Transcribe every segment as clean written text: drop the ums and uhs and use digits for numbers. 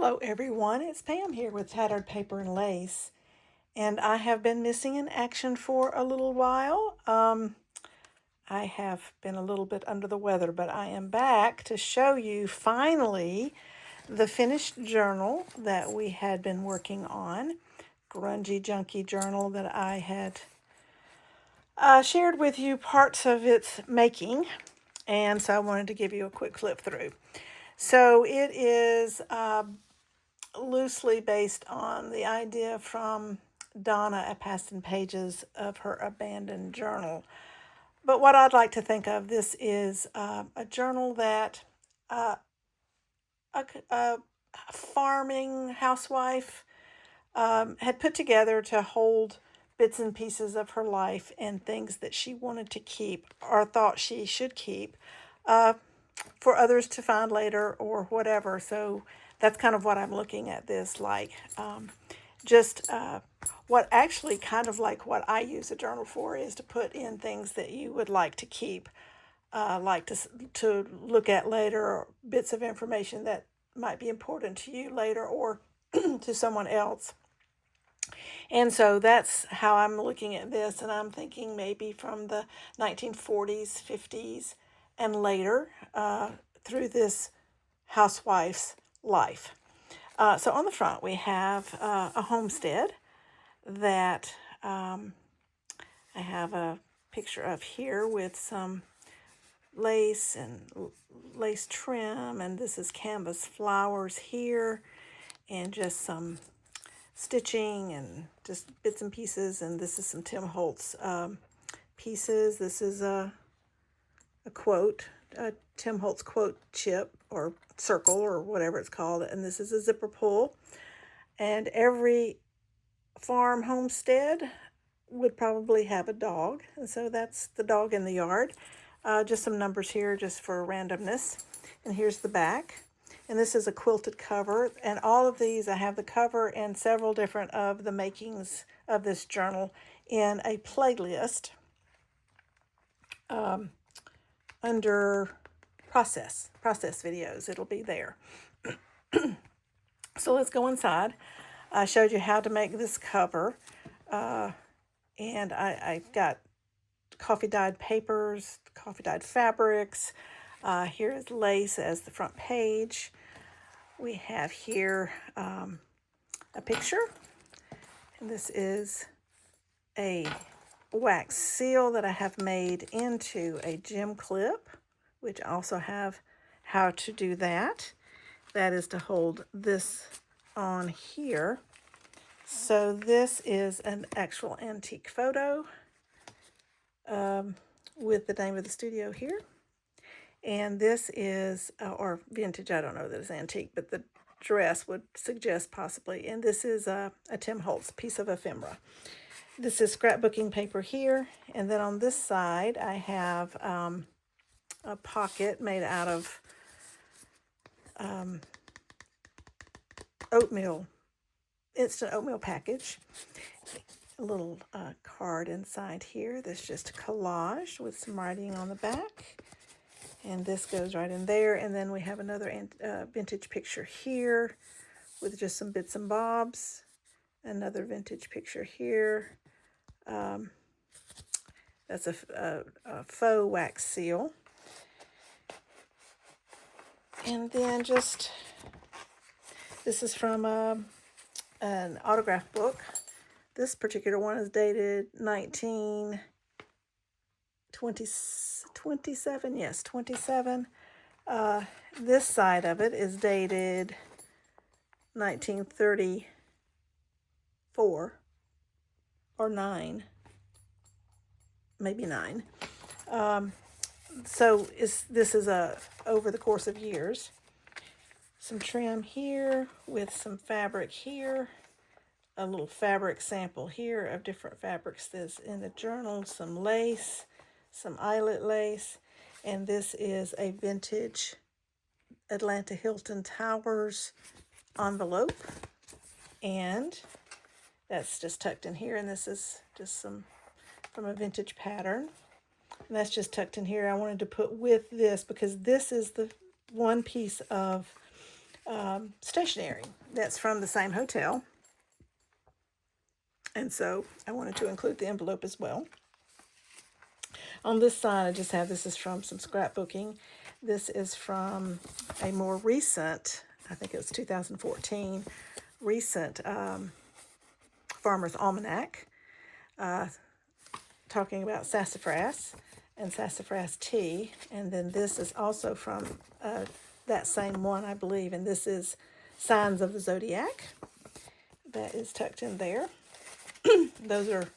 Hello everyone, it's Pam here with Tattered Paper and Lace, and I have been missing in action for a little while. I have been a little bit under the weather, but I am back to show you finally the finished journal that we had been working on. Grungy Junky journal that I had shared with you parts of its making, and so I wanted to give you a quick flip through. So it is loosely based on the idea from Donna at Passing Pages of her abandoned journal. But what I'd like to think of, this is a journal that a farming housewife had put together to hold bits and pieces of her life and things that she wanted to keep or thought she should keep uh, for others to find later or whatever. So that's kind of what I'm looking at this like. Just what actually kind of like what I use a journal for is to put in things that you would like to keep, like to look at later, or bits of information that might be important to you later or to someone else. And so that's how I'm looking at this, and I'm thinking maybe from the 1940s, 50s, and later through this housewife's life. So on the front, we have a homestead that I have a picture of here with some lace and lace trim, and this is canvas flowers here, and just some stitching and just bits and pieces. And this is some Tim Holtz pieces. This is a quote, a Tim Holtz quote chip or circle or whatever it's called, and this is a zipper pull. And every farm homestead would probably have a dog, and so that's the dog in the yard. Just some numbers here just for randomness. And here's the back. And this is a quilted cover. And all of these, I have the cover and several different of the makings of this journal in a playlist under process videos. It'll be there. So let's go inside. I showed you how to make this cover. And I've got coffee dyed papers, coffee dyed fabrics. Here's lace as the front page. We have here a picture, and this is a wax seal that I have made into a gem clip, which I also have how to do that. That is to hold this on here. So this is an actual antique photo with the name of the studio here. And this is, or vintage, I don't know that it's antique, but the dress would suggest possibly. And this is a Tim Holtz piece of ephemera. This is scrapbooking paper here. And then on this side, I have a pocket made out of oatmeal, instant oatmeal package. A little card inside here that's just collaged with some writing on the back. And this goes right in there. And then we have another vintage picture here with just some bits and bobs. Another vintage picture here. That's a faux wax seal. And then just, this is from an autograph book. This particular one is dated 1927. Yes, 27. This side of it is dated 1934 or 9, maybe 9. So this is over the course of years. Some trim here with some fabric here. A little fabric sample here of different fabrics that's in the journal. Some lace, some eyelet lace. And this is a vintage Atlanta Hilton Towers envelope. And that's just tucked in here. And this is just some from a vintage pattern. And that's just tucked in here. I wanted to put with this because this is the one piece of stationery that's from the same hotel. And so I wanted to include the envelope as well. On this side, I just have, this is from some scrapbooking. This is from a more recent, I think it was 2014, recent Farmer's Almanac, talking about sassafras and sassafras tea. And then this is also from that same one, I believe, and this is Signs of the Zodiac. That is tucked in there. Those are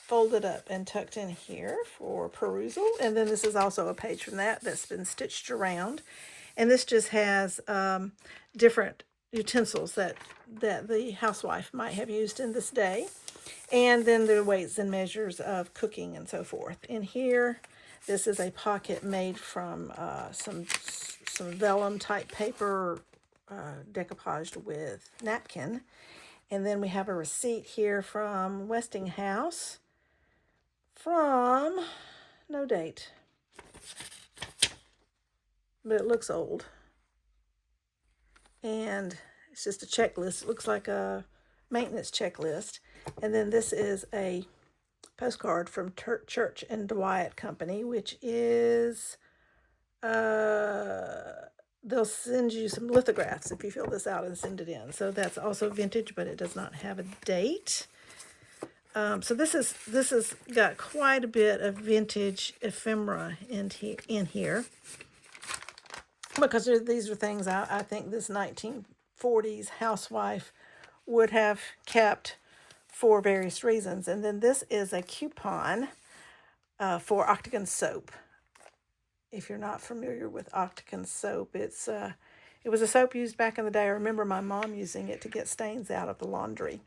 folded up and tucked in here for perusal. And then this is also a page from that that's been stitched around. And this just has different utensils that the housewife might have used in this day. And then the weights and measures of cooking and so forth. In here, this is a pocket made from some vellum type paper decoupaged with napkin. And then we have a receipt here from Westinghouse from, no date, but it looks old. And it's just a checklist. It looks like a maintenance checklist. And then this is a postcard from Church and Dwight Company, which is, they'll send you some lithographs if you fill this out and send it in. So that's also vintage, but it does not have a date. So this has got quite a bit of vintage ephemera in here. Because these are things I think this 1940s housewife would have kept for various reasons. And then this is a coupon for Octagon soap. If you're not familiar with Octagon soap, it was a soap used back in the day. I remember my mom using it to get stains out of the laundry.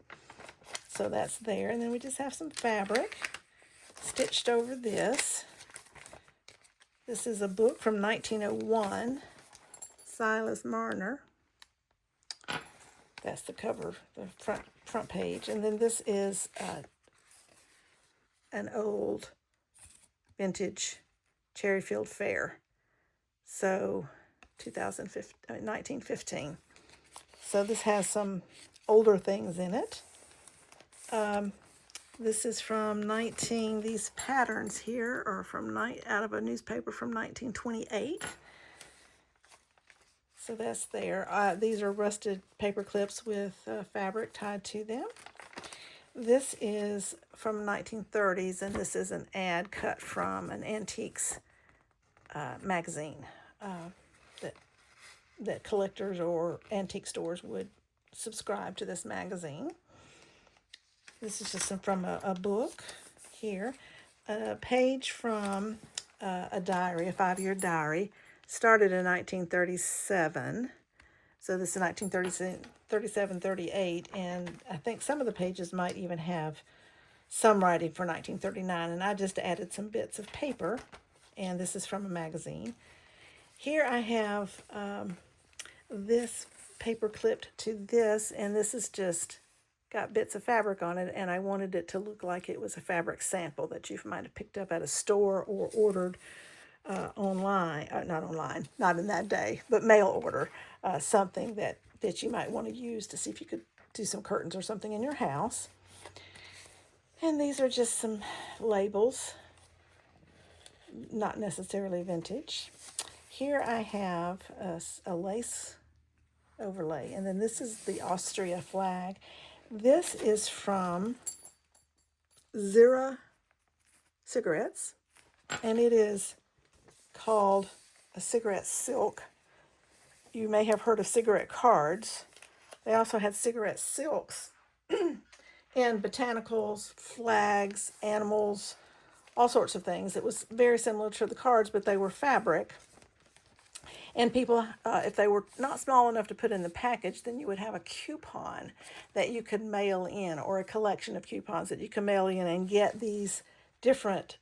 So that's there. And then we just have some fabric stitched over this. This is a book from 1901, Silas Marner. That's the cover, the front page. And then this is an old vintage Cherryfield Fair. So 1915. So this has some older things in it. This is from these patterns here are from out of a newspaper from 1928. So that's there. These are rusted paper clips with fabric tied to them. This is from 1930s, and this is an ad cut from an antiques magazine that collectors or antique stores would subscribe to this magazine. This is just from a book here. A page from a diary, a 5-year diary, started in 1937. So this is 1937, 38, and I think some of the pages might even have some writing for 1939, and I just added some bits of paper, and this is from a magazine. Here I have this paper clipped to this, and this is just got bits of fabric on it, and I wanted it to look like it was a fabric sample that you might have picked up at a store or ordered online, not in that day, but mail order, something that you might want to use to see if you could do some curtains or something in your house. And these are just some labels, not necessarily vintage. Here I have a lace overlay, and then this is the Austria flag. This is from Zira cigarettes, and it is called a cigarette silk. You may have heard of cigarette cards. They also had cigarette silks and botanicals, flags, animals, all sorts of things. It was very similar to the cards, but they were fabric. And people, if they were not small enough to put in the package, then you would have a coupon that you could mail in, or a collection of coupons that you can mail in and get these different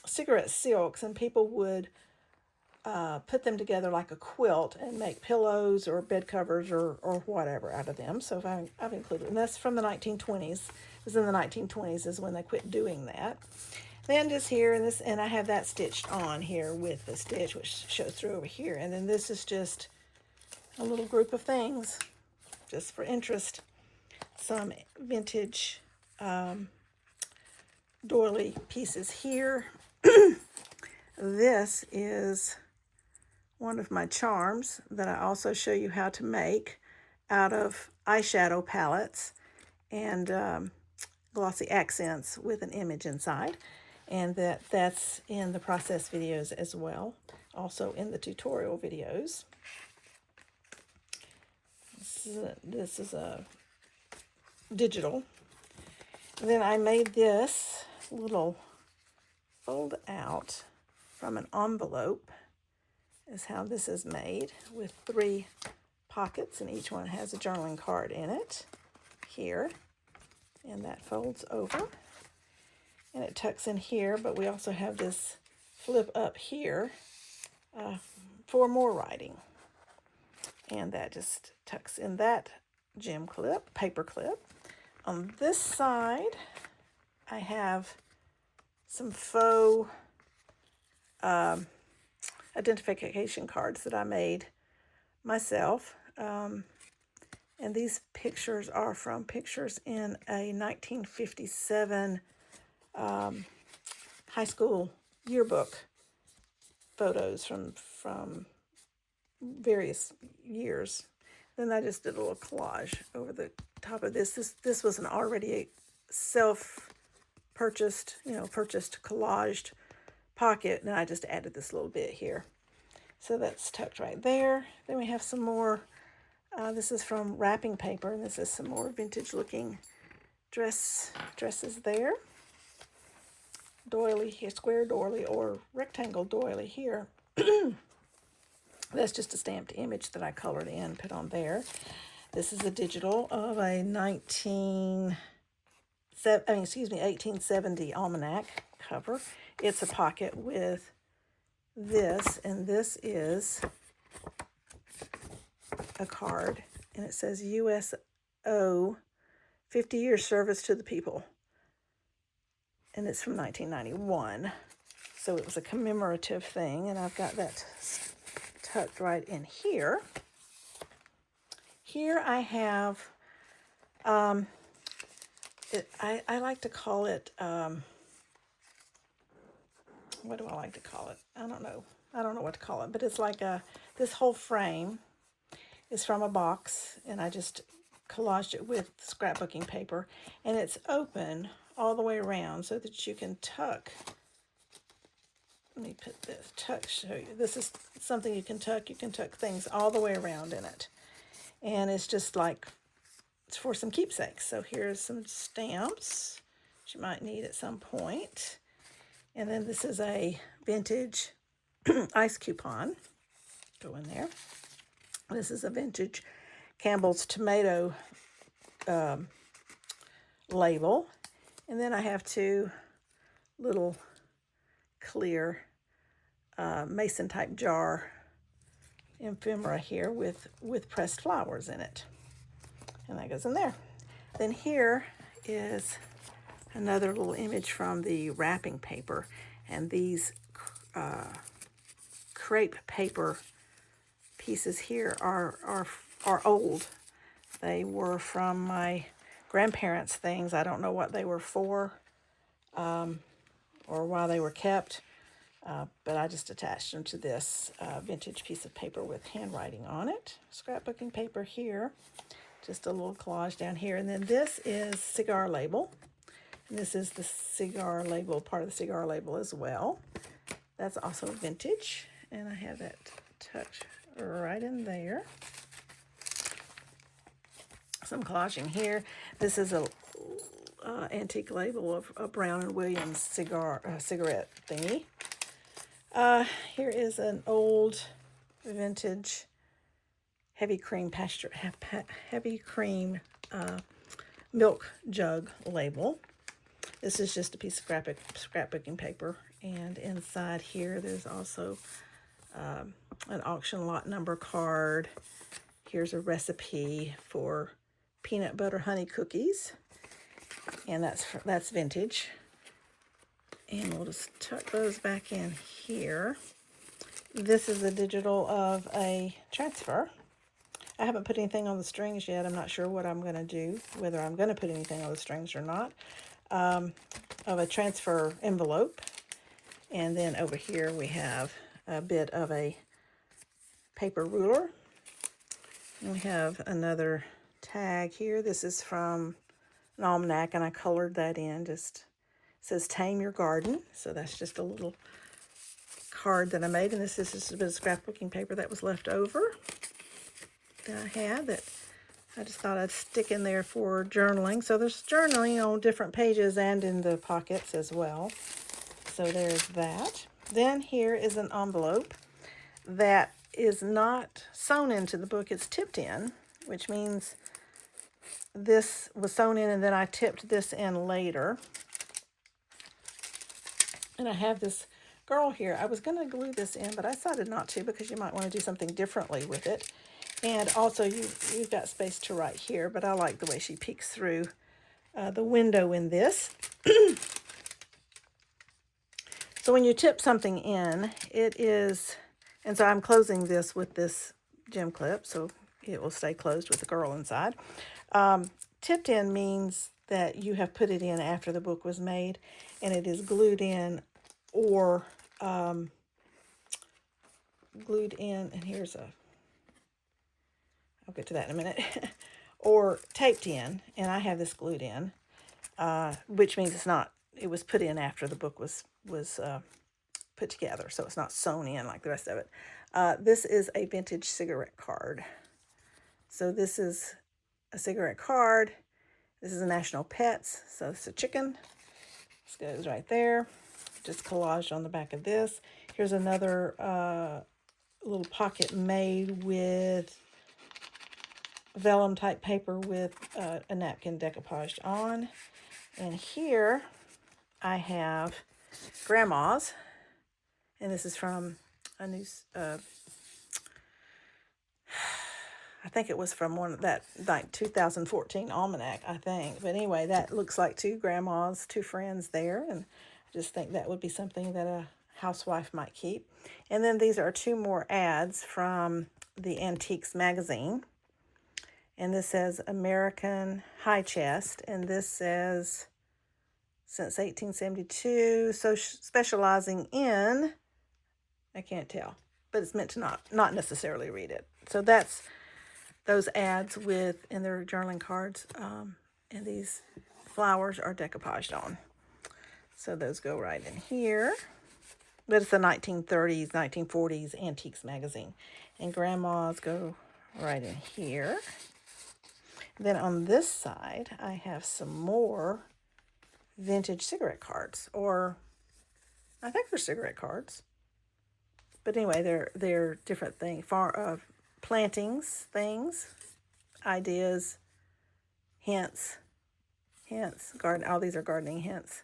cigarette silks, and people would put them together like a quilt and make pillows or bed covers or whatever out of them. So I've included, and that's from the 1920s. It was in the 1920s is when they quit doing that. Then just here, and I have that stitched on here with the stitch, which shows through over here. And then this is just a little group of things just for interest. Some vintage doily pieces here. This is one of my charms that I also show you how to make out of eyeshadow palettes and glossy accents with an image inside. And that's in the process videos as well, also in the tutorial videos. This is a digital. And then I made this little fold out from an envelope, is how this is made, with 3 pockets, and each one has a journaling card in it here, and that folds over and it tucks in here. But we also have this flip up here for more writing, and that just tucks in that gem clip, paper clip. On this side I have some faux identification cards that I made myself. And these pictures are from pictures in a 1957 high school yearbook, photos from various years. Then I just did a little collage over the top of this. This was an already self-purchased, purchased collaged pocket, and I just added this little bit here. So that's tucked right there. Then we have some more. This is from wrapping paper, and this is some more vintage looking dresses there. Doily here, square doily or rectangle doily here. That's just a stamped image that I colored in, put on there. This is a digital of a 1870 almanac cover. It's a pocket with this, and this is a card, and it says USO 50 years service to the people, and it's from 1991, so it was a commemorative thing, and I've got that tucked right in here. Here I have I like to call it what do I like to call it? I don't know what to call it, but it's like this whole frame is from a box, and I just collaged it with scrapbooking paper, and it's open all the way around so that you can tuck. Let me put this, show you. This is something you can tuck. You can tuck things all the way around in it, and it's just like, it's for some keepsakes. So here's some stamps that you might need at some point. And then this is a vintage ice coupon. Go in there. This is a vintage Campbell's tomato label. And then I have 2 little clear mason type jar ephemera here with pressed flowers in it. And that goes in there. Then here is another little image from the wrapping paper. And these crepe paper pieces here are old. They were from my grandparents' things. I don't know what they were for or why they were kept, but I just attached them to this vintage piece of paper with handwriting on it. Scrapbooking paper here, just a little collage down here. And then this is cigar label. And this is the cigar label, part of the cigar label as well. That's also vintage, and I have that tucked right in there. Some collaging here. This is a antique label of a Brown & Williams cigarette thingy. Here is an old vintage heavy cream milk jug label. This is just a piece of scrapbooking paper, and inside here there's also an auction lot number card. Here's a recipe for peanut butter honey cookies, and that's vintage. And we'll just tuck those back in here. This is a digital of a transfer, I haven't put anything on the strings yet. I'm not sure what I'm going to do, whether I'm going to put anything on the strings or not. Of a transfer envelope. And then over here we have a bit of a paper ruler. And we have another tag here. This is from an almanac, and I colored that in. Just says Tame Your Garden. So that's just a little card that I made. And this is just a bit of scrapbooking paper that was left over that I had that I just thought I'd stick in there for journaling. So there's journaling on different pages and in the pockets as well. So there's that. Then here is an envelope that is not sewn into the book. It's tipped in, which means this was sewn in and then I tipped this in later. And I have this girl here. I was going to glue this in, but I decided not to because you might want to do something differently with it. And also you've got space to write here, but I like the way she peeks through the window in this. So when you tip something in, it is, and so I'm closing this with this gem clip, so it will stay closed with the girl inside. Tipped in means that you have put it in after the book was made, and it is glued in or glued in, and here's a, I'll get to that in a minute, or taped in, and I have this glued in, which means it's not, it was put in after the book was put together, so it's not sewn in like the rest of it. This is a vintage cigarette card. So this is a cigarette card. This is a National Pets, so it's a chicken. This goes right there. Just collaged on the back of this. Here's another little pocket made with vellum type paper with a napkin decoupaged on. And here I have Grandma's, and this is from a new, I think it was from one of that, like 2014 almanac, I think. But anyway, that looks like two grandmas, two friends there, and I just think that would be something that a housewife might keep. And then these are two more ads from the Antiques magazine. And this says American High Chest, and this says since 1872, so specializing in, I can't tell, but it's meant to not necessarily read it. So that's those ads with in their journaling cards, and these flowers are decoupaged on. So those go right in here. But it's a 1930s, 1940s Antiques magazine. And Grandma's go right in here. Then on this side, I have some more vintage cigarette cards, or I think they're cigarette cards. But anyway, they're different things, plantings, things, ideas, hints, garden. All these are gardening hints.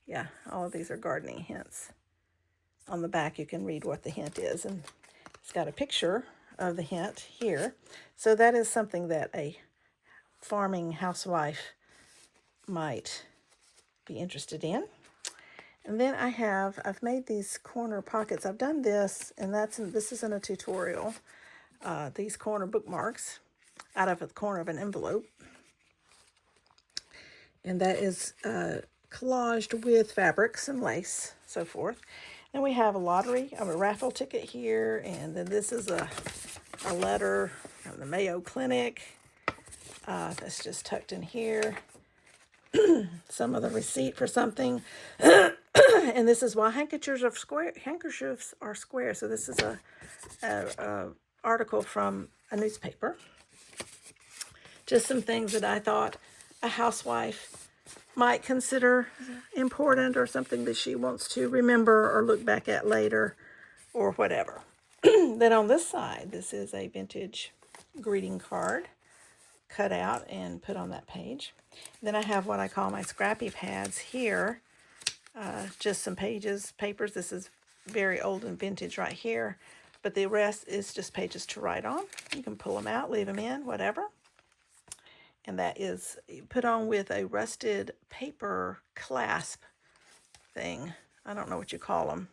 Yeah, all of these are gardening hints. On the back, you can read what the hint is, and it's got a picture of the hint here. So that is something that a farming housewife might be interested in. And then I've made these corner pockets. I've done this, and this is in a tutorial. These corner bookmarks out of the corner of an envelope. And that is collaged with fabrics and lace, so forth. Then we have a raffle ticket here, and then this is a letter from the Mayo Clinic. That's just tucked in here. Some of the receipt for something. And this is why handkerchiefs are square. So this is a article from a newspaper. Just some things that I thought a housewife might consider important, or something that she wants to remember or look back at later or whatever. Then on this side, this is a vintage greeting card cut out and put on that page. Then I have what I call my scrappy pads here. Just some papers. This is very old and vintage right here, but the rest is just pages to write on. You can pull them out, leave them in, whatever. And that is put on with a rusted paper clasp thing. I don't know what you call them,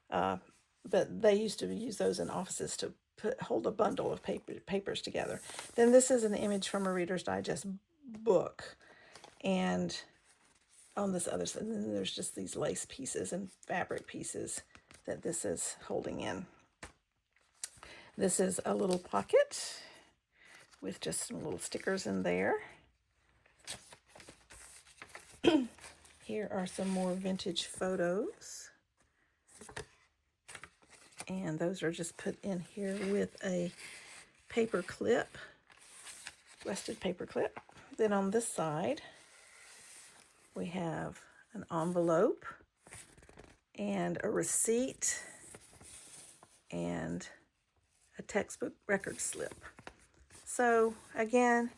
but they used to use those in offices to hold a bundle of papers together. Then this is an image from a Reader's Digest book. And on this other side, and then there's just these lace pieces and fabric pieces that this is holding in. This is a little pocket with just some little stickers in there. Here are some more vintage photos. And those are just put in here with a paper clip, rested paper clip. Then on this side, we have an envelope and a receipt and a textbook record slip. So again,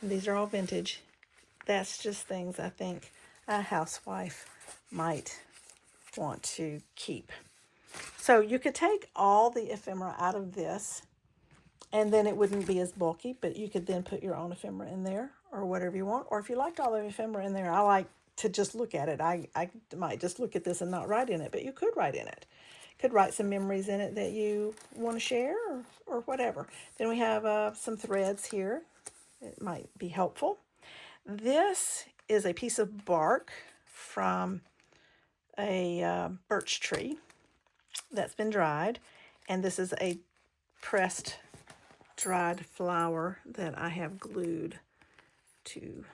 these are all vintage. That's just things I think a housewife might want to keep. So you could take all the ephemera out of this, and then it wouldn't be as bulky, but you could then put your own ephemera in there or whatever you want. Or if you liked all the ephemera in there, I like to just look at it. I might just look at this and not write in it, but you could write in it. Could write some memories in it that you want to share or whatever. Then we have some threads here. It might be helpful. This is a piece of bark from a birch tree that's been dried, and this is a pressed dried flower that I have glued to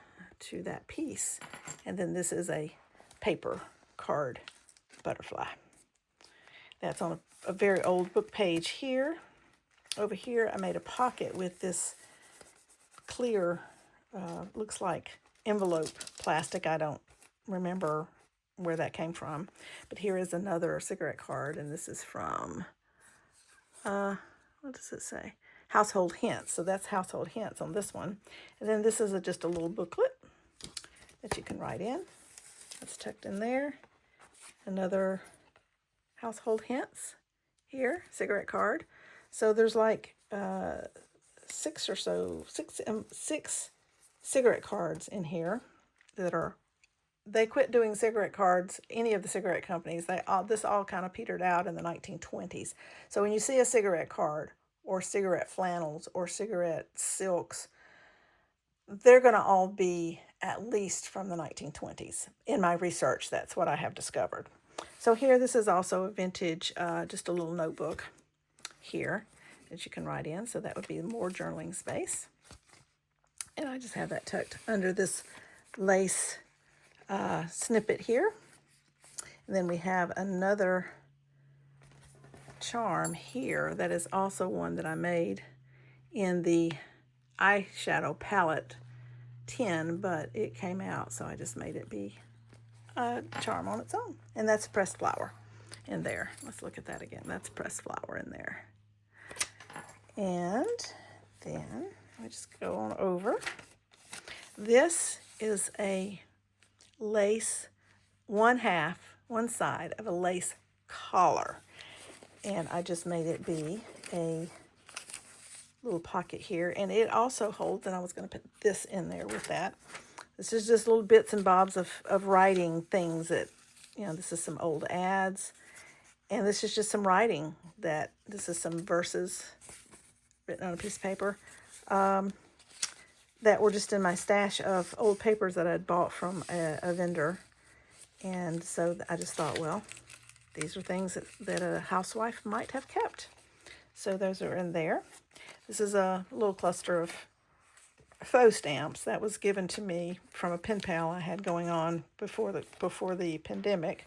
that piece. And then this is a paper card butterfly. That's on a very old book page here. Over here, I made a pocket with this clear, looks like envelope plastic. I don't remember where that came from. But here is another cigarette card, and this is from, what does it say? Household Hints. So that's Household Hints on this one. And then this is just a little booklet that you can write in. That's tucked in there. Another Household Hints here, cigarette card. So there's like six cigarette cards in here that are, they quit doing cigarette cards, any of the cigarette companies. This all kind of petered out in the 1920s. So when you see a cigarette card or cigarette flannels or cigarette silks, they're going to all be at least from the 1920s. In my research, that's what I have discovered. So here, this is also a vintage, just a little notebook here that you can write in. So that would be more journaling space. And I just have that tucked under this lace snippet here. And then we have another charm here that is also one that I made in the eyeshadow palette tin, but it came out, so I just made it be a charm on its own. And that's pressed flower in there. Let's look at that again. That's pressed flower in there. And then I just go on over. This is a lace, one side of a lace collar. And I just made it be a little pocket here. And it also holds, and I was going to put this in there with that. This is just little bits and bobs of writing things that, this is some old ads. And this is just some writing this is some verses written on a piece of paper that were just in my stash of old papers that I'd bought from a vendor. And so I just thought, well, these are things that a housewife might have kept. So those are in there. This is a little cluster of faux stamps that was given to me from a pen pal I had going on before the pandemic.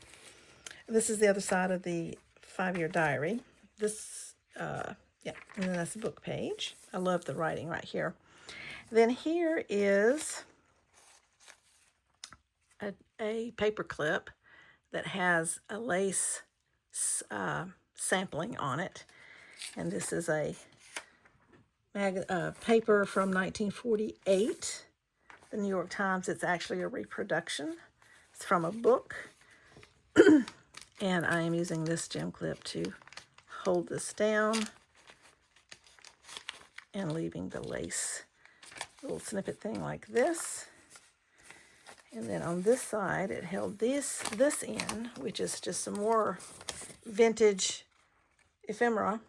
This is the other side of the 5-year diary. This, and then that's the book page. I love the writing right here. Then here is a paper clip that has a lace sampling on it. And this is a paper from 1948, the New York Times. It's actually a reproduction. It's from a book. And I am using this gem clip to hold this down and leaving the lace little snippet thing like this. And then on this side, it held this in, which is just some more vintage ephemera.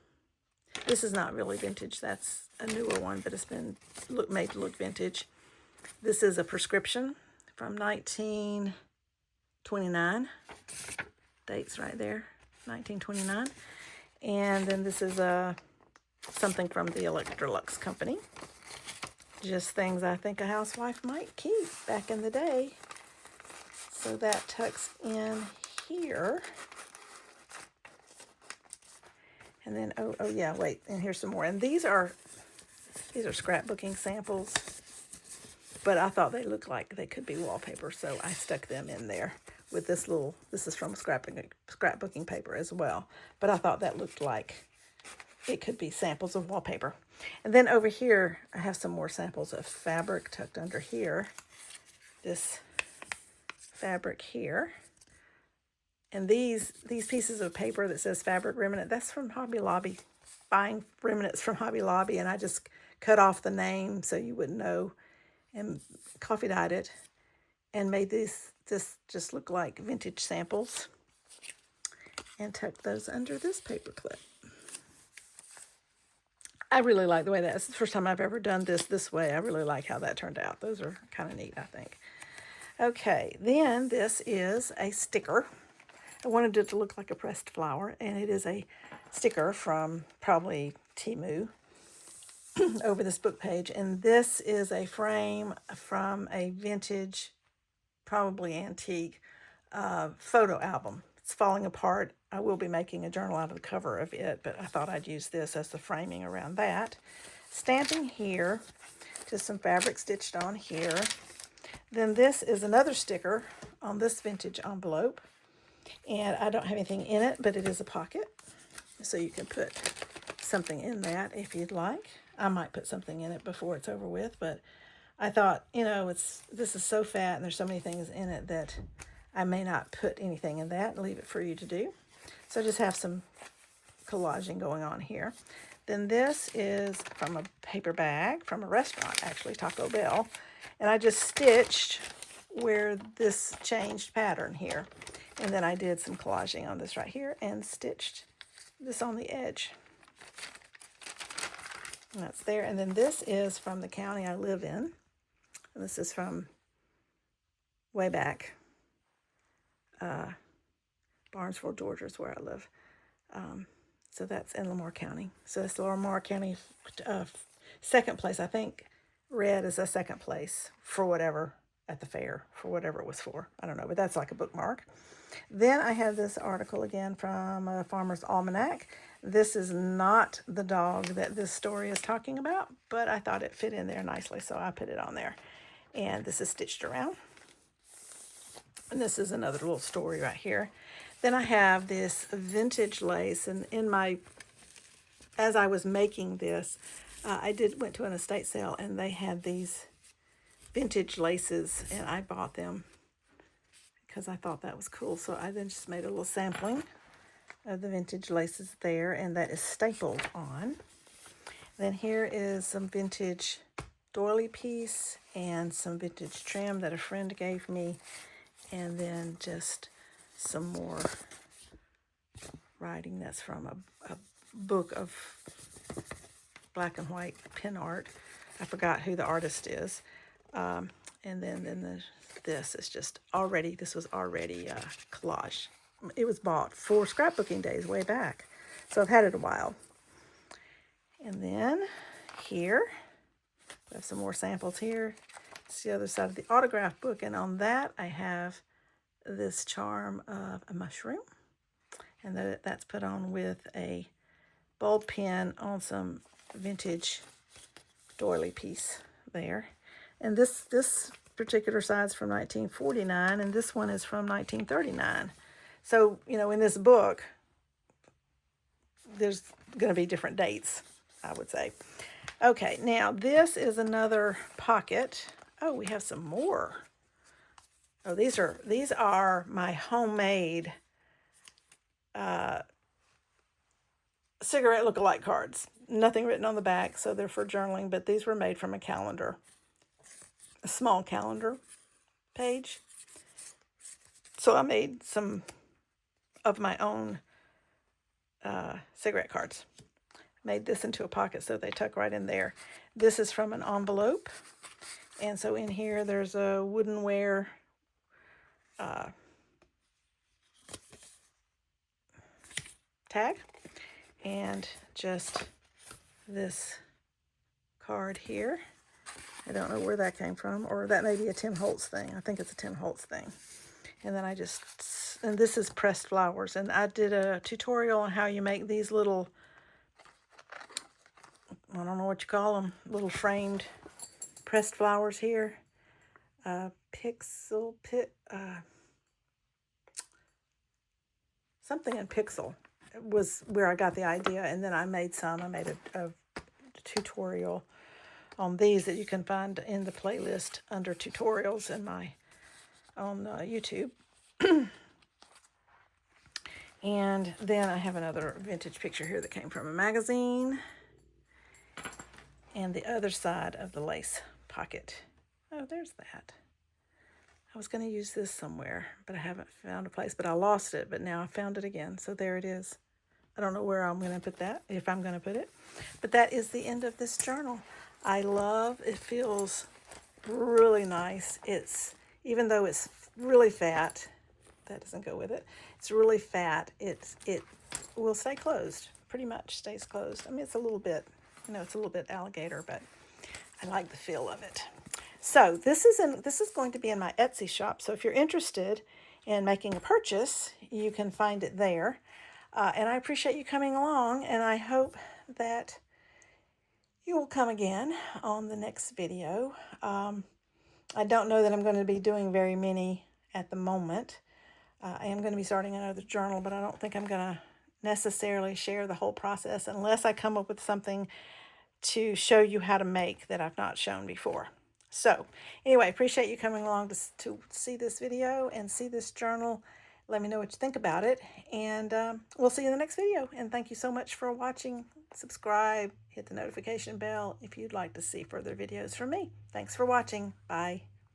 This is not really vintage. That's a newer one, but it's been made to look vintage. This is a prescription from 1929. Dates right there, 1929. And then this is something from the Electrolux company. Just things I think a housewife might keep back in the day. So that tucks in here. And then, oh yeah, wait, and here's some more. And these are scrapbooking samples, but I thought they looked like they could be wallpaper, so I stuck them in there with this is from scrapbooking paper as well. But I thought that looked like it could be samples of wallpaper. And then over here, I have some more samples of fabric tucked under here. This fabric here. And these pieces of paper that says fabric remnant, that's from Hobby Lobby. Buying remnants from Hobby Lobby, and I just cut off the name so you wouldn't know, and coffee dyed it, and made these just look like vintage samples, and tucked those under this paper clip. I really like the way that's the first time I've ever done this way. I really like how that turned out. Those are kind of neat, I think. Okay, then this is a sticker. I wanted it to look like a pressed flower, and it is a sticker from probably Temu over this book page. And this is a frame from a vintage, probably antique, photo album. It's falling apart. I will be making a journal out of the cover of it, but I thought I'd use this as the framing around that. Stamping here, just some fabric stitched on here. Then this is another sticker on this vintage envelope. And I don't have anything in it, but it is a pocket. So you can put something in that if you'd like. I might put something in it before it's over with, but I thought, this is so fat and there's so many things in it that I may not put anything in that and leave it for you to do. So I just have some collaging going on here. Then this is from a paper bag from a restaurant, actually, Taco Bell. And I just stitched where this changed pattern here. And then I did some collaging on this right here and stitched this on the edge. And that's there. And then this is from the county I live in. And this is from way back. Barnesville, Georgia is where I live. So that's in Lamar County. So it's the Lamar County second place. I think red is a second place for whatever at the fair, for whatever it was for. I don't know, but that's like a bookmark. Then I have this article again from a Farmer's Almanac. This is not the dog that this story is talking about, but I thought it fit in there nicely, so I put it on there. And this is stitched around. And this is another little story right here. Then I have this vintage lace, and as I was making this, I went to an estate sale, and they had these vintage laces, and I bought them because I thought that was cool. So I then just made a little sampling of the vintage laces there, and that is stapled on. Then here is some vintage doily piece and some vintage trim that a friend gave me, and then just some more writing that's from a book of black and white pen art. I forgot who the artist is. And then this is just already, this was already collage. It was bought for scrapbooking days way back. So I've had it a while. And then here, we have some more samples here. It's the other side of the autograph book. And on that, I have this charm of a mushroom. And that's put on with a bulb pen on some vintage doily piece there. And this particular side's from 1949, and this one is from 1939. So, in this book, there's going to be different dates, I would say. Okay, now this is another pocket. Oh, we have some more. Oh, these are my homemade cigarette look-alike cards. Nothing written on the back, so they're for journaling, but these were made from a calendar. A small calendar page. So I made some of my own cigarette cards. made this into a pocket so they tuck right in there. This is from an envelope. And so in here there's a woodenware tag and just this card here. I don't know where that came from, or that may be a Tim Holtz thing. I think it's a Tim Holtz thing. And then and this is pressed flowers. And I did a tutorial on how you make these little, I don't know what you call them, little framed pressed flowers here. Something in Pixel was where I got the idea. And then I made some. I made a tutorial on these that you can find in the playlist under tutorials in on YouTube. And then I have another vintage picture here that came from a magazine, and the other side of the lace pocket. Oh, there's that. I was going to use this somewhere, but I haven't found a place, but I lost it, but now I found it again. So there it is. I don't know where I'm going to put that, if I'm going to put it, but that is the end of this journal. I love, it feels really nice. Even though it's really fat, that doesn't go with it. It's really fat. It will stay closed, pretty much stays closed. I mean, it's a little bit, it's a little bit alligator, but I like the feel of it. So this is going to be in my Etsy shop. So if you're interested in making a purchase, you can find it there. And I appreciate you coming along, and I hope that you will come again on the next video. I don't know that I'm going to be doing very many at the moment. I am going to be starting another journal, but I don't think I'm going to necessarily share the whole process unless I come up with something to show you how to make that I've not shown before. So anyway, appreciate you coming along to see this video and see this journal. Let me know what you think about it, and we'll see you in the next video. And thank you so much for watching. Subscribe, hit the notification bell if you'd like to see further videos from me. Thanks for watching. Bye.